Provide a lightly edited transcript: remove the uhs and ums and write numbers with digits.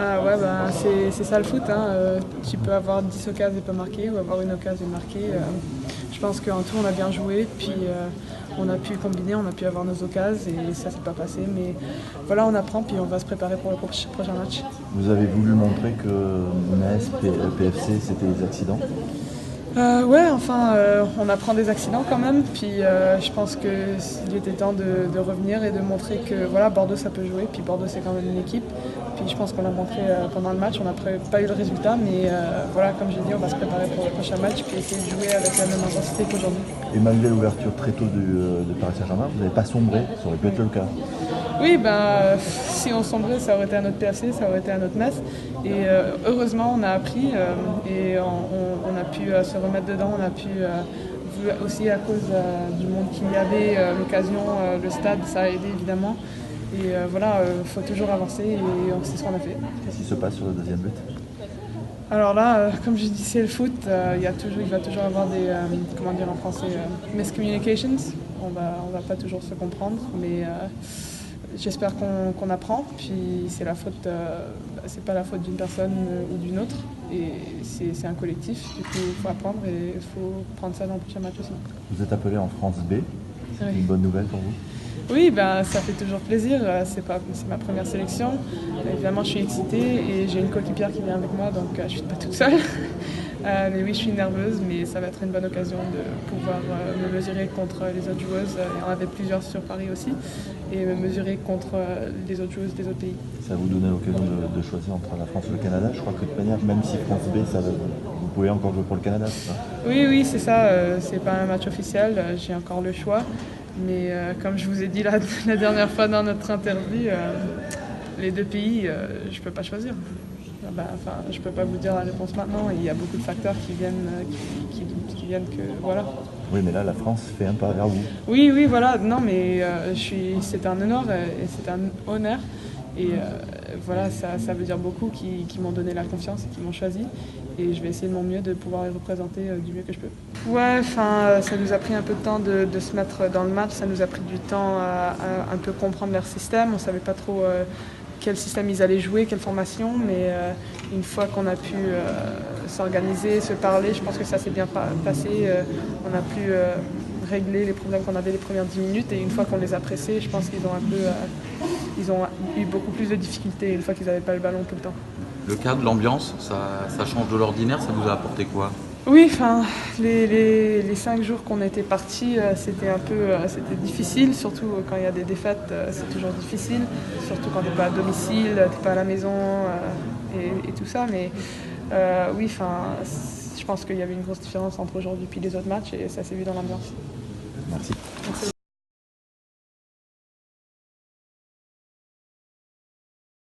Ah ouais, ben, c'est ça le foot. Hein. Tu peux avoir 10 occasions et pas marquer, ou avoir une occasion et marquer. Je pense qu'en tout, on a bien joué, puis on a pu combiner, on a pu avoir nos occasions, et ça s'est pas passé. Mais voilà, on apprend, puis on va se préparer pour le prochain match. Vous avez voulu montrer que Metz, PFC, c'était des accidents? Ouais, enfin, on apprend des accidents quand même, puis je pense qu'il était temps de revenir et de montrer que voilà, Bordeaux ça peut jouer, puis Bordeaux c'est quand même une équipe. Puis je pense qu'on l'a montré pendant le match, on n'a pas eu le résultat, mais voilà, comme j'ai dit, on va se préparer pour le prochain match, puis essayer de jouer avec la même intensité qu'aujourd'hui. Et malgré l'ouverture très tôt de Paris Saint-Germain, vous n'avez pas sombré, ça aurait pu être le cas. Oui, si on sombrait, ça aurait été à notre PFC, ça aurait été à notre Metz. Et heureusement, on a appris et on a pu se remettre dedans. On a pu, aussi à cause du monde qu'il y avait, l'occasion, le stade, ça a aidé évidemment. Et voilà, il faut toujours avancer et c'est ce qu'on a fait. Qu'est-ce qui se passe sur le deuxième but? Alors là, comme je dis, c'est le foot. Il va toujours avoir des, comment dire en français, miscommunications. On va pas toujours se comprendre, mais j'espère qu'on apprend. Puis c'est c'est pas la faute d'une personne ou d'une autre. Et c'est un collectif. Du coup, il faut apprendre et il faut prendre ça dans le prochain match aussi. Vous êtes appelé en France B, c'est Oui. une bonne nouvelle pour vous? Oui, ça fait toujours plaisir. C'est ma première sélection. Évidemment, je suis excitée et j'ai une coéquipière qui vient avec moi, donc je suis pas toute seule. Mais oui, je suis nerveuse, mais ça va être une bonne occasion de pouvoir me mesurer contre les autres joueuses. Il y en avait plusieurs sur Paris aussi, et me mesurer contre les autres joueuses des autres pays. Ça vous donne l'occasion de choisir entre la France et le Canada. Je crois que de toute manière, même si France B, vous pouvez encore jouer pour le Canada, c'est ça? Oui, c'est ça. C'est pas un match officiel. J'ai encore le choix. Mais comme je vous ai dit la dernière fois dans notre interview, les deux pays, je peux pas choisir. Je peux pas vous dire la réponse maintenant. Il y a beaucoup de facteurs qui viennent que voilà. Oui, mais là, la France fait un pas vers vous. Oui, voilà. Non, mais c'est un honneur et c'est un honneur. Et voilà, ça veut dire beaucoup qui m'ont donné la confiance et qui m'ont choisi. Et je vais essayer de mon mieux de pouvoir les représenter du mieux que je peux. Ouais, ça nous a pris un peu de temps de se mettre dans le match. Ça nous a pris du temps à un peu comprendre leur système. On ne savait pas trop quel système ils allaient jouer, quelle formation. Mais une fois qu'on a pu s'organiser, se parler, je pense que ça s'est bien passé. On a pu régler les problèmes qu'on avait les premières 10 minutes. Et une fois qu'on les a pressés, je pense qu'ils ont ils ont eu beaucoup plus de difficultés une fois qu'ils n'avaient pas le ballon tout le temps. Le cadre, l'ambiance, ça change de l'ordinaire, ça vous a apporté quoi? Oui, les 5 jours qu'on était partis, c'était difficile, surtout quand il y a des défaites, c'est toujours difficile, surtout quand tu n'es pas à domicile, tu n'es pas à la maison et tout ça. Mais oui, je pense qu'il y avait une grosse différence entre aujourd'hui et les autres matchs et ça s'est vu dans l'ambiance. Merci. Merci.